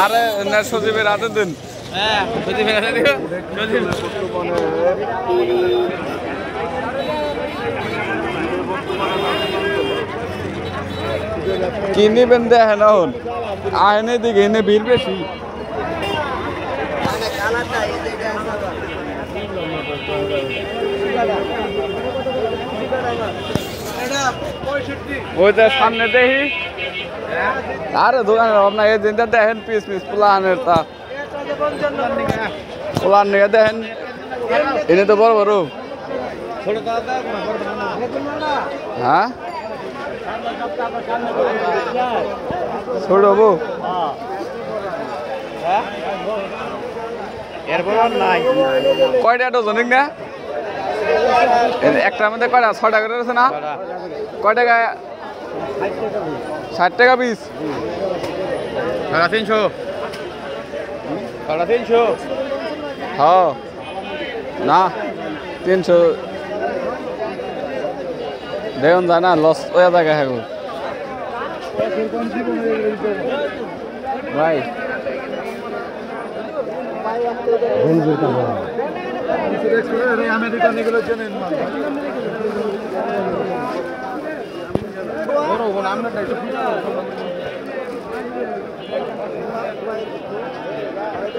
আরে না সজীবের হাতে দিন। হ্যাঁ সজীবের হাতে দিও। সজীব কি নিবেন দেখেন এখন আয়নে দিকে এনে ভিড় বেশি। ওইটা সামনে দেখি আরে দোকানের আপনার এই দিনটা দেখেন পিস পিস পোলানের তা পোলার নিয়ে দেখেন এনে তো বড় বড়। হ্যাঁ ছোট বউ কয়টা ডজনিক না একটার মধ্যে কয়টা 6 টাকা করে আছে না? কয় টাকা? 60 টাকা পিস। 350 350 হ্যাঁ না 300 দেখুন যায় না লস ওয়া জায়গা হ্যাঁ ভাই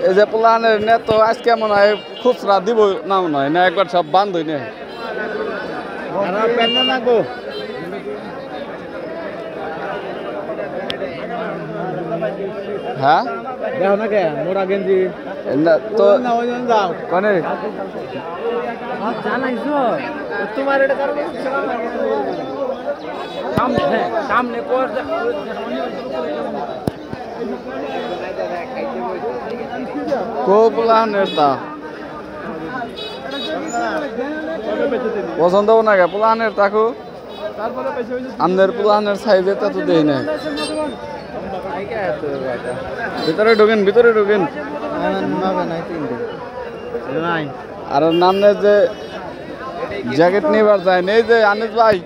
এই যে প্লানের নে তো আজকে মনে হয় খুচরা দিব না মনে হয় না একবার সব বান্ধ হই না হ্যাঁ দেখো না কে মোড়া গেঞ্জি তো না ওই যাও কনে জানাইছো তোমার এটা কারণ সামনে সামনে কোর কো প্লানের তা পছন্দ না কে প্লানের তাকু আমাদের প্লানের সাইজে তা তো দেই না ভিতরে ঢোকেন ভিতরে ঢোকেন আর নামনে যে জ্যাকেট নেবার যায় নেই যে আনিস ভাই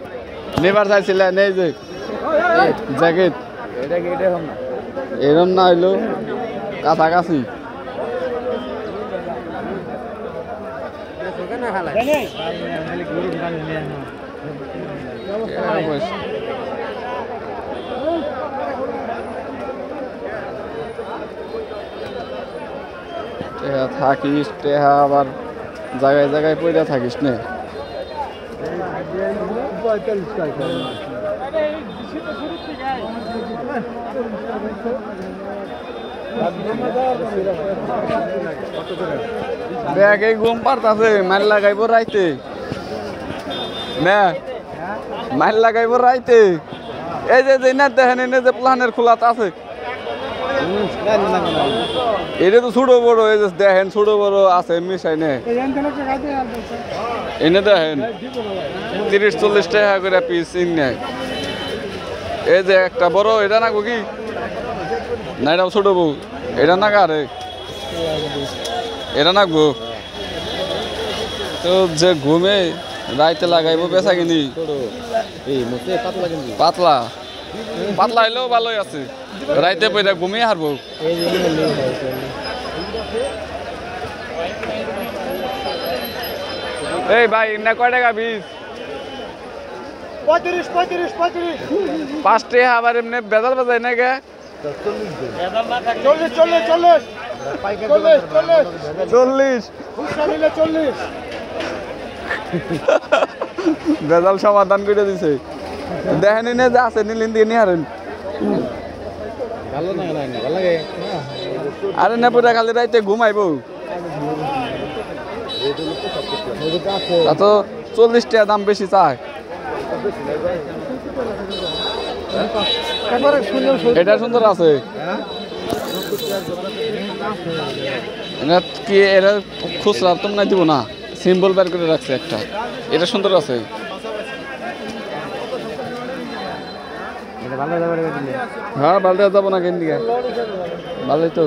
নেবার চাইছিলেন এই যে জ্যাকেট এরম না হইলো কাছাকাছি থাকিস টেহা আবার জায়গায় জায়গায় পড়ে থাকিস না দেখ এই ঘুম পারতাছে মাইল লাগাইব রাইতে না মাইল লাগাইব রাইতে এই যে না দেখেন এনে যে প্লানের খোলাত আছে এটা তো ছোট বড় এই যে দেখেন ছোট বড় আছে মিশাই নে এনে দেখেন 30-40 টাকা করে পিস নেয় এই যে একটা বড় এটা না কি না এটাও ছোট বউ এটা না কারে এটা না গো তো যে ঘুমে রাইতে লাগাইব বেচা কিনি পাতলা পাতলা হইলেও ভালোই আছে রাইতে পয়দা ঘুমিয়ে হারবো এই ভাই না কয় টাকা পিস 5 টাকা আবার এমনি বেজাল বাজায় না গে 40 বেজাল সমাধান করে দিছে দেখেন নে যা আছে নিলিন দিয়ে নিয়ে হারেন আরে না পুরা খালি রাইতে ঘুমাইবো তো 40 টাকা দাম বেশি চায় এটা সুন্দর আছে কি এটা খুচরা তোমরা দিব না সিম্বল বের করে রাখছে একটা এটা সুন্দর আছে হ্যাঁ ভালো যাবো না কেন দিকে ভালোই তো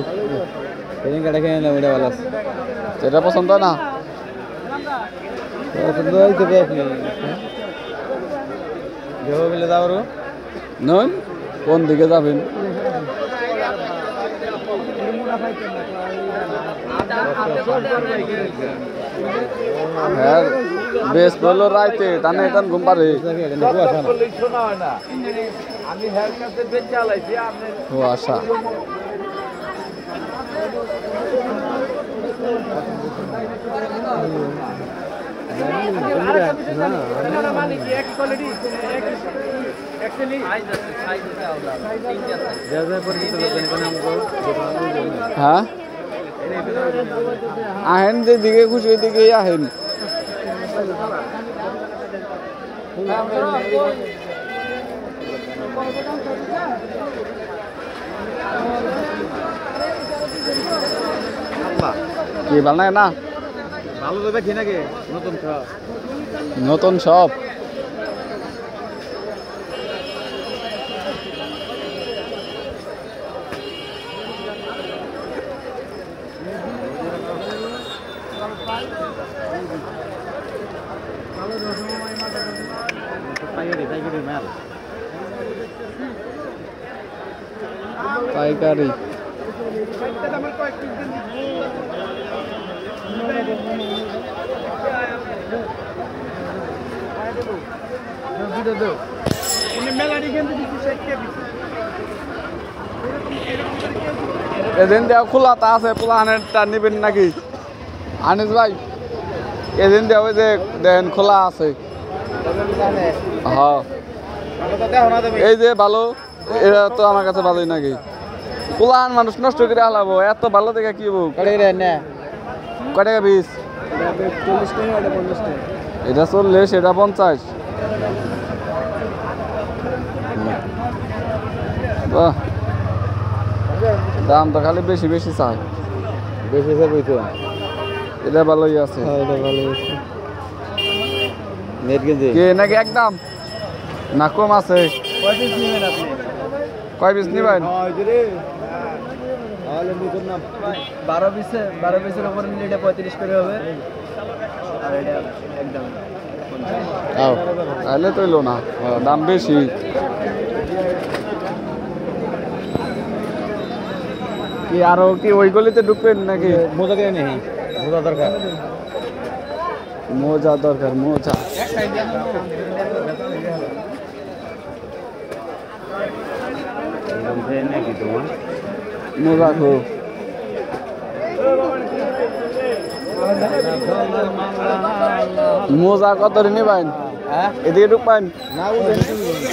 এটা পছন্দ না পছন্দ হয়েছে নন কোন দিকে যাবেন? হ্যাঁ বেশ বললো রাইতে টানে টান ঘুম পারে। ও আশা হ্যাঁ আহেন যেদিকে খুশি ওইদিকেই আহেন। কি ভালো লাগে না? ভালো দেবে কি নাকি নতুন সব নতুন সব পাইকারি এদিন দেওয়া খোলা তা আছে পোলাহানেরটা নিবেন নাকি আনিস ভাই? এদিন দেওয়া ওই যে দেন খোলা আছে। হ্যাঁ এই যে ভালো এরা তো আমার কাছে ভালোই নাকি পোলাহান মানুষ নষ্ট করে হালাবো এত ভালো দেখে কি বউ কয় টাকা পিস? এটা 40 এটা 50। বাহ দাম তো খালি বেশি বেশি চাই বেশি তো এটা ভালোই আছে। এটা ভালো আছে নেট গেঞ্জি কে নাকি একদম না কম আছে? কয় পিস নিবেন? 12 পিসের উপর নিলে এটা 35 করে হবে আর এটা একদম তাহলে তো এলো না দাম বেশি। কি আরো কি ওই গলিতে ঢুকবেন নাকি? মোজা কে নেই মোজা দরকার মোজা দরকার মোজা মোজা খো মোজা কত নিবেন? এদিকে ঢুকবেন?